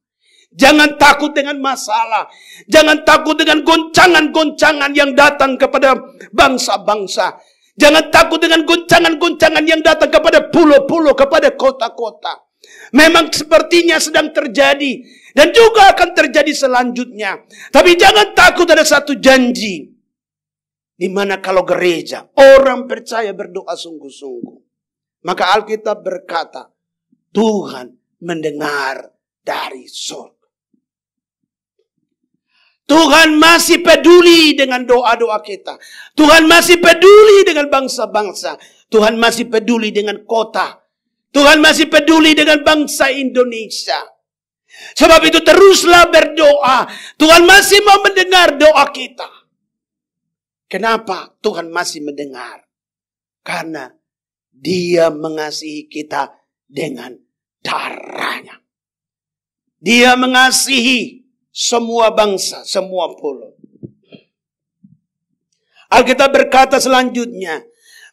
Speaker 1: Jangan takut dengan masalah. Jangan takut dengan goncangan-goncangan yang datang kepada bangsa-bangsa. Jangan takut dengan goncangan-goncangan yang datang kepada pulau-pulau, kepada kota-kota. Memang sepertinya sedang terjadi dan juga akan terjadi selanjutnya. Tapi jangan takut, ada satu janji. Di mana kalau gereja, orang percaya berdoa sungguh-sungguh, maka Alkitab berkata, Tuhan mendengar dari surga. Tuhan masih peduli dengan doa-doa kita. Tuhan masih peduli dengan bangsa-bangsa. Tuhan masih peduli dengan kota. Tuhan masih peduli dengan bangsa Indonesia. Sebab itu teruslah berdoa. Tuhan masih mau mendengar doa kita. Kenapa Tuhan masih mendengar? Karena Dia mengasihi kita dengan darahnya. Dia mengasihi semua bangsa, semua pulau. Alkitab berkata selanjutnya,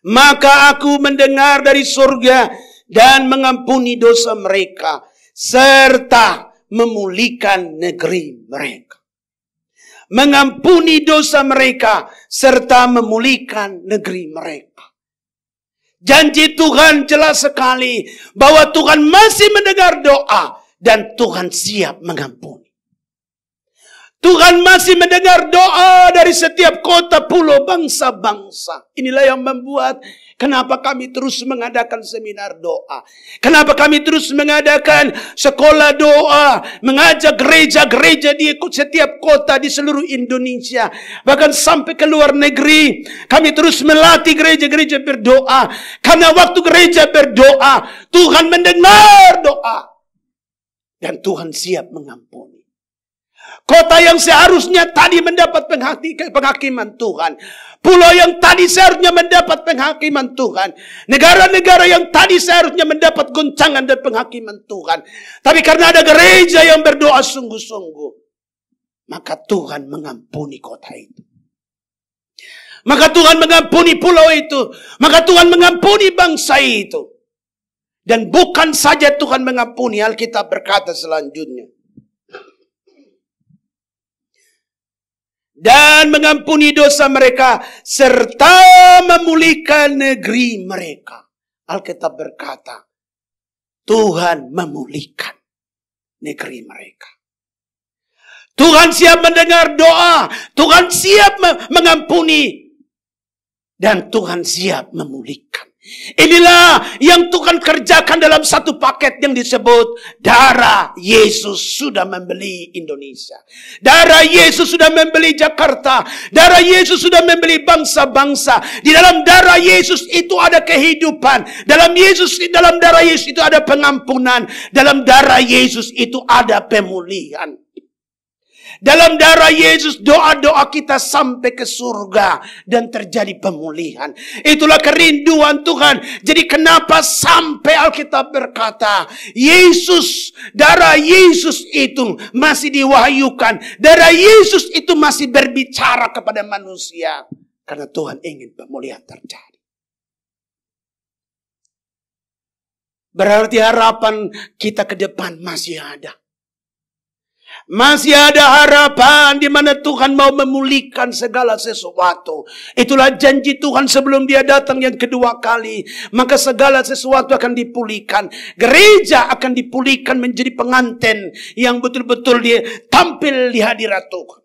Speaker 1: maka aku mendengar dari surga dan mengampuni dosa mereka, serta memulihkan negeri mereka. Mengampuni dosa mereka, serta memulihkan negeri mereka. Janji Tuhan jelas sekali, bahwa Tuhan masih mendengar doa, dan Tuhan siap mengampuni. Tuhan masih mendengar doa dari setiap kota, pulau, bangsa-bangsa. Inilah yang membuat kenapa kami terus mengadakan seminar doa. Kenapa kami terus mengadakan sekolah doa. Mengajak gereja-gereja di setiap kota di seluruh Indonesia. Bahkan sampai ke luar negeri. Kami terus melatih gereja-gereja berdoa. Karena waktu gereja berdoa, Tuhan mendengar doa. Dan Tuhan siap mengampuni. Kota yang seharusnya tadi mendapat penghakiman Tuhan. Pulau yang tadi seharusnya mendapat penghakiman Tuhan. Negara-negara yang tadi seharusnya mendapat goncangan dan penghakiman Tuhan. Tapi karena ada gereja yang berdoa sungguh-sungguh, maka Tuhan mengampuni kota itu. Maka Tuhan mengampuni pulau itu. Maka Tuhan mengampuni bangsa itu. Dan bukan saja Tuhan mengampuni, Alkitab berkata selanjutnya, dan mengampuni dosa mereka, serta memulihkan negeri mereka. Alkitab berkata, Tuhan memulihkan. negeri mereka. Tuhan siap mendengar doa, Tuhan siap mengampuni, dan Tuhan siap memulihkan. Inilah yang Tuhan kerjakan dalam satu paket yang disebut darah Yesus sudah membeli Indonesia. Darah Yesus sudah membeli Jakarta. Darah Yesus sudah membeli bangsa-bangsa. Di dalam darah Yesus itu ada kehidupan. Dalam darah Yesus itu ada pengampunan. Dalam darah Yesus itu ada pemulihan. Dalam darah Yesus doa-doa kita sampai ke surga dan terjadi pemulihan. Itulah kerinduan Tuhan. Jadi kenapa sampai Alkitab berkata Yesus, darah Yesus itu masih diwahyukan. Darah Yesus itu masih berbicara kepada manusia. Karena Tuhan ingin pemulihan terjadi. Berarti harapan kita ke depan masih ada. Masih ada harapan di mana Tuhan mau memulihkan segala sesuatu. Itulah janji Tuhan sebelum Dia datang yang kedua kali. Maka segala sesuatu akan dipulihkan. Gereja akan dipulihkan menjadi pengantin yang betul-betul dia tampil di hadirat Tuhan.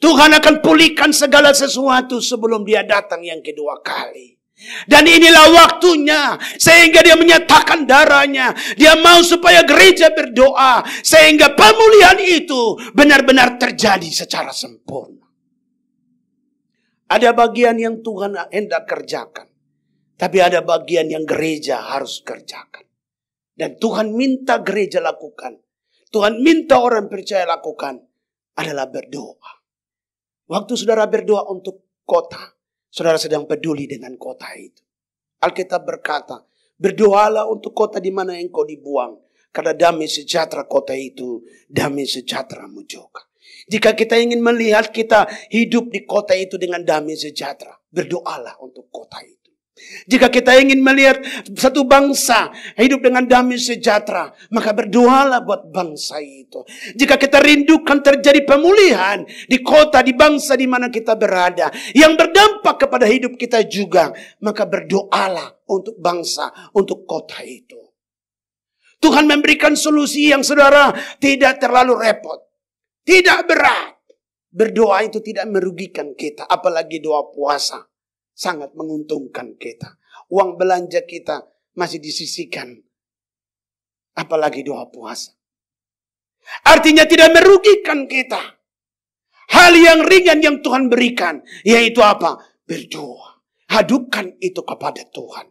Speaker 1: Tuhan akan pulihkan segala sesuatu sebelum Dia datang yang kedua kali. Dan inilah waktunya sehingga Dia menyatakan darahnya. Dia mau supaya gereja berdoa sehingga pemulihan itu benar-benar terjadi secara sempurna. Ada bagian yang Tuhan hendak kerjakan, tapi ada bagian yang gereja harus kerjakan. Dan Tuhan minta gereja lakukan, Tuhan minta orang percaya lakukan adalah berdoa. Waktu saudara berdoa untuk kota, saudara sedang peduli dengan kota itu. Alkitab berkata, berdoalah untuk kota di mana engkau dibuang. Karena damai sejahtera kota itu, damai sejahteramu juga. Jika kita ingin melihat kita hidup di kota itu dengan damai sejahtera, berdoalah untuk kota itu. Jika kita ingin melihat satu bangsa hidup dengan damai sejahtera, maka berdoalah buat bangsa itu. Jika kita rindukan terjadi pemulihan di kota, di bangsa di mana kita berada, yang berdampak kepada hidup kita juga, maka berdoalah untuk bangsa, untuk kota itu. Tuhan memberikan solusi yang saudara tidak terlalu repot, tidak berat. Berdoa itu tidak merugikan kita, apalagi doa puasa. Sangat menguntungkan kita. Uang belanja kita masih disisihkan. Apalagi doa puasa. Artinya tidak merugikan kita. Hal yang ringan yang Tuhan berikan. Yaitu apa? Berdoa. Hadukan itu kepada Tuhan.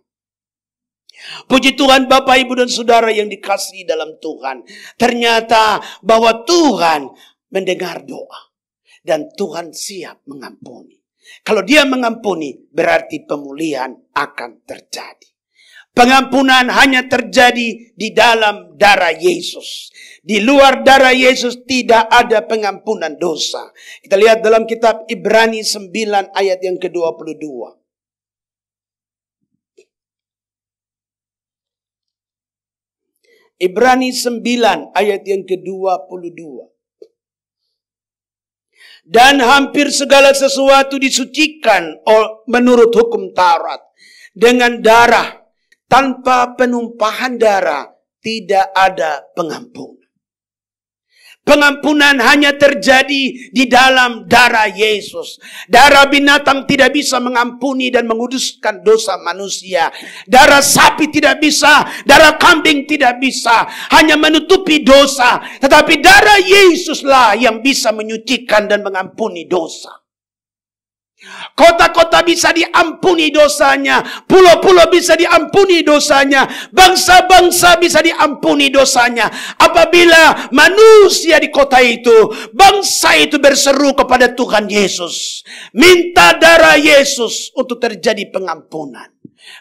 Speaker 1: Puji Tuhan Bapak, Ibu dan Saudara yang dikasihi dalam Tuhan. Ternyata bahwa Tuhan mendengar doa. Dan Tuhan siap mengampuni. Kalau Dia mengampuni, berarti pemulihan akan terjadi. Pengampunan hanya terjadi di dalam darah Yesus. Di luar darah Yesus tidak ada pengampunan dosa. Kita lihat dalam kitab Ibrani 9 ayat yang ke-22. Ibrani 9 ayat yang ke-22. Dan hampir segala sesuatu disucikan menurut hukum Taurat dengan darah. Tanpa penumpahan darah tidak ada pengampunan. Pengampunan hanya terjadi di dalam darah Yesus. Darah binatang tidak bisa mengampuni dan menguduskan dosa manusia. Darah sapi tidak bisa, darah kambing tidak bisa, hanya menutupi dosa. Tetapi darah Yesuslah yang bisa menyucikan dan mengampuni dosa. Kota-kota bisa diampuni dosanya, pulau-pulau bisa diampuni dosanya, bangsa-bangsa bisa diampuni dosanya. Apabila manusia di kota itu, bangsa itu berseru kepada Tuhan Yesus, minta darah Yesus untuk terjadi pengampunan.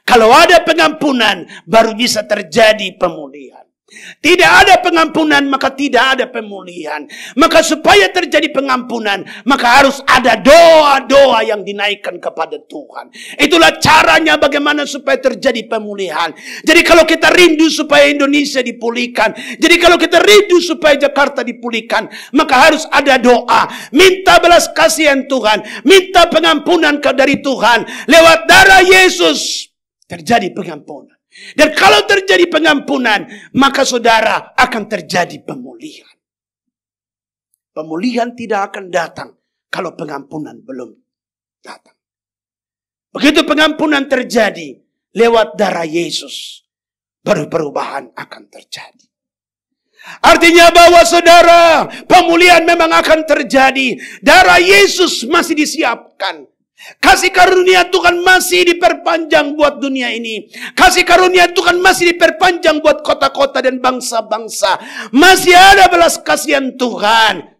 Speaker 1: Kalau ada pengampunan, baru bisa terjadi pemulihan. Tidak ada pengampunan, maka tidak ada pemulihan. Maka supaya terjadi pengampunan, maka harus ada doa-doa yang dinaikkan kepada Tuhan. Itulah caranya bagaimana supaya terjadi pemulihan. Jadi kalau kita rindu supaya Indonesia dipulihkan, jadi kalau kita rindu supaya Jakarta dipulihkan, maka harus ada doa. Minta belas kasihan Tuhan, minta pengampunan dari Tuhan. Lewat darah Yesus terjadi pengampunan. Dan kalau terjadi pengampunan, maka saudara akan terjadi pemulihan. Pemulihan tidak akan datang kalau pengampunan belum datang. Begitu pengampunan terjadi lewat darah Yesus, baru perubahan akan terjadi. Artinya bahwa saudara, pemulihan memang akan terjadi. Darah Yesus masih disiapkan. Kasih karunia Tuhan masih diperpanjang buat dunia ini. Kasih karunia Tuhan masih diperpanjang buat kota-kota dan bangsa-bangsa. Masih ada belas kasihan Tuhan.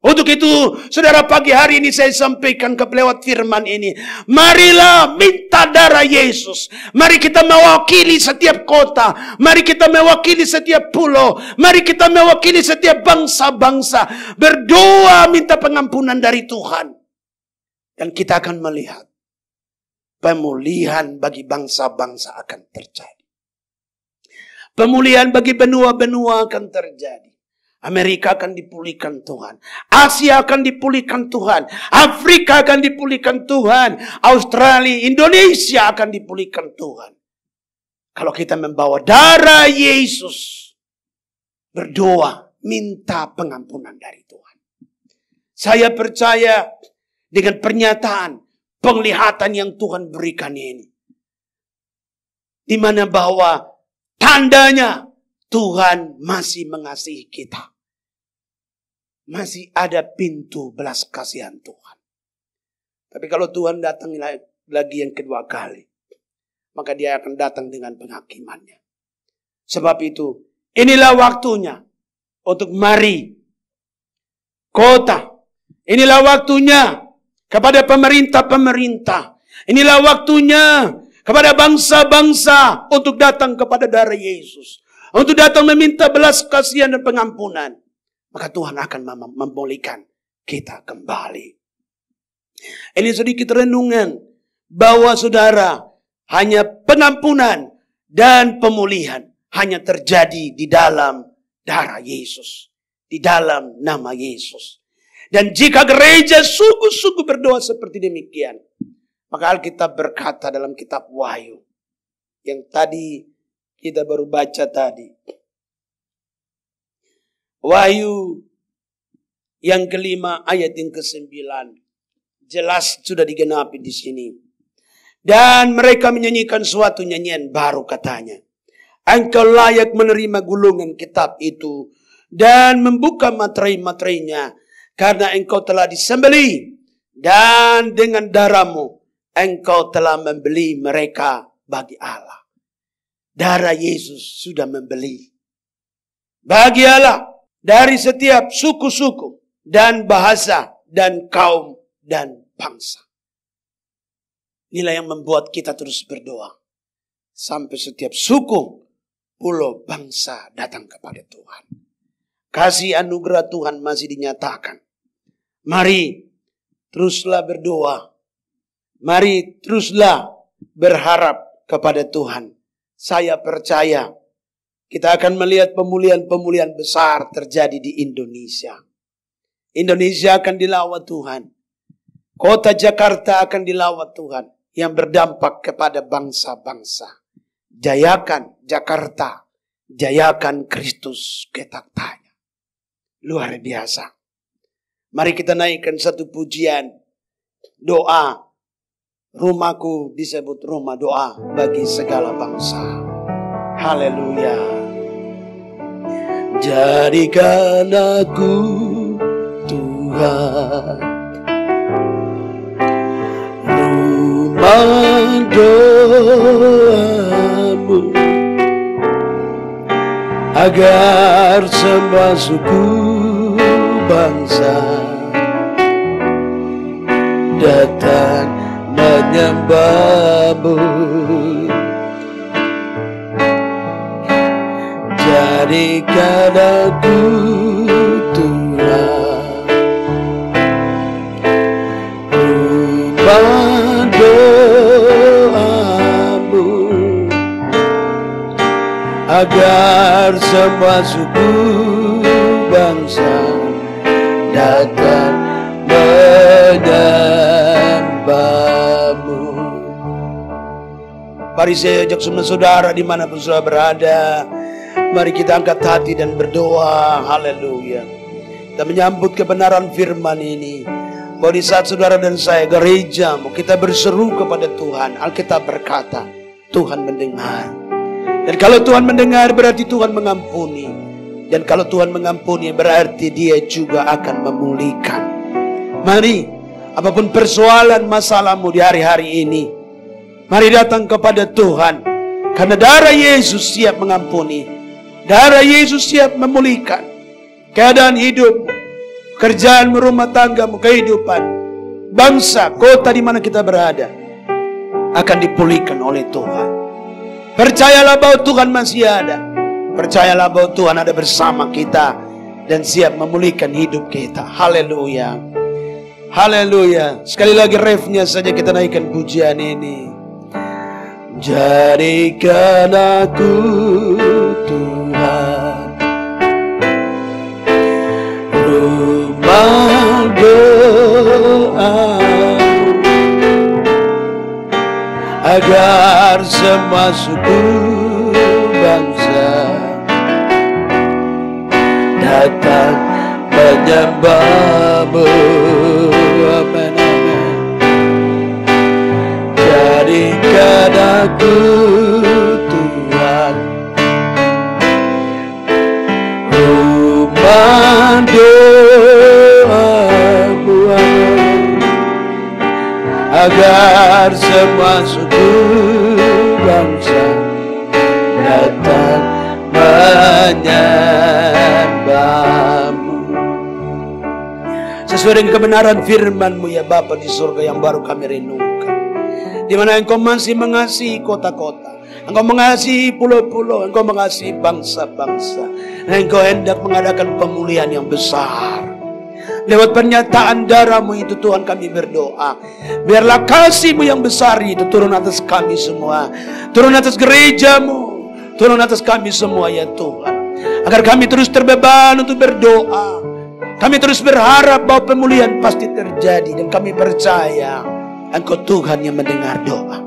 Speaker 1: Untuk itu, saudara, pagi hari ini saya sampaikan lewat firman ini. Marilah minta darah Yesus. Mari kita mewakili setiap kota. Mari kita mewakili setiap pulau. Mari kita mewakili setiap bangsa-bangsa. Berdoa minta pengampunan dari Tuhan. Dan kita akan melihat pemulihan bagi bangsa-bangsa akan terjadi. Pemulihan bagi benua-benua akan terjadi. Amerika akan dipulihkan Tuhan. Asia akan dipulihkan Tuhan. Afrika akan dipulihkan Tuhan. Australia, Indonesia akan dipulihkan Tuhan. Kalau kita membawa darah Yesus, berdoa, minta pengampunan dari Tuhan. Saya percaya dengan pernyataan, penglihatan yang Tuhan berikan ini. Di mana bahwa tandanya Tuhan masih mengasihi kita. Masih ada pintu belas kasihan Tuhan. Tapi kalau Tuhan datang lagi yang kedua kali, maka dia akan datang dengan penghakimannya. Sebab itu, inilah waktunya untuk mari kota. Inilah waktunya kepada pemerintah-pemerintah. Inilah waktunya kepada bangsa-bangsa untuk datang kepada darah Yesus. Untuk datang meminta belas kasihan dan pengampunan. Maka Tuhan akan memulihkan kita kembali. Ini sedikit renungan bahwa saudara, hanya pengampunan dan pemulihan hanya terjadi di dalam darah Yesus. Di dalam nama Yesus. Dan jika gereja sungguh-sungguh berdoa seperti demikian, maka Alkitab berkata dalam kitab Wahyu, yang tadi kita baru baca tadi. Wahyu yang kelima ayat yang ke-9. Jelas sudah digenapi di sini. Dan mereka menyanyikan suatu nyanyian baru katanya. Engkau layak menerima gulungan kitab itu dan membuka materai-materainya karena engkau telah disembelih dan dengan darahmu engkau telah membeli mereka bagi Allah. Darah Yesus sudah membeli bagi Allah dari setiap suku-suku dan bahasa dan kaum dan bangsa. Inilah yang membuat kita terus berdoa. Sampai setiap suku, pulau, bangsa datang kepada Tuhan. Kasih anugerah Tuhan masih dinyatakan. Mari teruslah berdoa. Mari teruslah berharap kepada Tuhan. Saya percaya kita akan melihat pemulihan-pemulihan besar terjadi di Indonesia. Indonesia akan dilawat Tuhan. Kota Jakarta akan dilawat Tuhan. Yang berdampak kepada bangsa-bangsa. Jayakan Jakarta. Jayakan Kristus ketaktanya. Luar biasa. Mari kita naikkan satu pujian. Doa. Rumahku disebut rumah doa bagi segala bangsa. Haleluya. Jadikan aku Tuhan rumah doamu, agar semua suku bangsa datang menyembahmu. Jadikan aku Tuhan rumah doamu, agar semua suku bangsa datang menyembahmu. Mari saya ajak semua saudara dimanapun saudara berada, mari kita angkat hati dan berdoa. Haleluya. Kita menyambut kebenaran firman ini, bahwa di saat saudara dan saya gereja, kita berseru kepada Tuhan. Alkitab berkata, Tuhan mendengar. Dan kalau Tuhan mendengar berarti Tuhan mengampuni. Dan kalau Tuhan mengampuni berarti Dia juga akan memulihkan. Mari, apapun persoalan masalahmu di hari-hari ini, mari datang kepada Tuhan. Karena darah Yesus siap mengampuni. Darah Yesus siap memulihkan keadaan hidupmu, kerjaanmu, rumah tanggamu, kehidupan, bangsa, kota di mana kita berada akan dipulihkan oleh Tuhan. Percayalah bahwa Tuhan masih ada. Percayalah bahwa Tuhan ada bersama kita dan siap memulihkan hidup kita. Haleluya. Haleluya. Sekali lagi refnya saja kita naikkan pujian ini. Jadikan aku Tuhan rumah doa, agar semua suku bangsa datang menyembahmu. Amin, amin. Jadikan aku Tuhan rumah doamu, agar semua suku bangsa datang menyembahmu. Sesuai dengan kebenaran firman-Mu ya Bapa di surga yang baru kami renungkan, di mana Engkau masih mengasihi kota-kota, Engkau mengasihi pulau-pulau, Engkau mengasihi bangsa-bangsa, dan Engkau hendak mengadakan pemulihan yang besar. Lewat pernyataan darah-Mu itu Tuhan kami berdoa, biarlah kasih-Mu yang besar itu turun atas kami semua, turun atas gereja-Mu, turun atas kami semua ya Tuhan, agar kami terus terbeban untuk berdoa. Kami terus berharap bahwa pemulihan pasti terjadi, dan kami percaya Engkau Tuhan yang mendengar doa.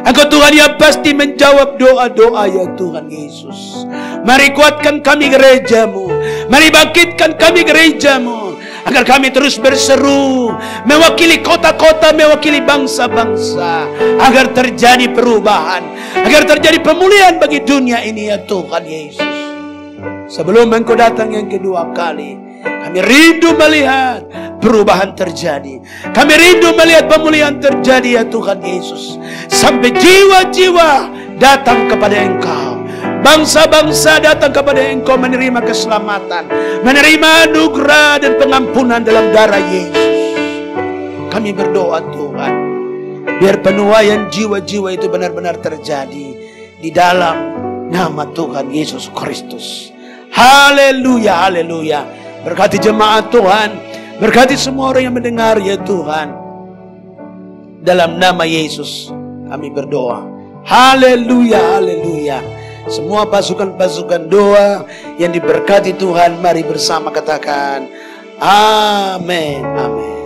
Speaker 1: Engkau Tuhan yang pasti menjawab doa-doa ya Tuhan Yesus. Mari kuatkan kami gereja-Mu, mari bangkitkan kami gereja-Mu, agar kami terus berseru mewakili kota-kota, mewakili bangsa-bangsa, agar terjadi perubahan, agar terjadi pemulihan bagi dunia ini ya Tuhan Yesus. Sebelum Engkau datang yang kedua kali, kami rindu melihat perubahan terjadi. Kami rindu melihat pemulihan terjadi ya Tuhan Yesus. Sampai jiwa-jiwa datang kepada Engkau, bangsa-bangsa datang kepada Engkau menerima keselamatan, menerima anugerah dan pengampunan dalam darah Yesus. Kami berdoa Tuhan, biar penuaian jiwa-jiwa itu benar-benar terjadi di dalam nama Tuhan Yesus Kristus. Haleluya, haleluya. Berkati jemaat Tuhan, berkati semua orang yang mendengar ya Tuhan. Dalam nama Yesus kami berdoa. Haleluya, haleluya. Semua pasukan-pasukan doa yang diberkati Tuhan, mari bersama katakan amin, amin.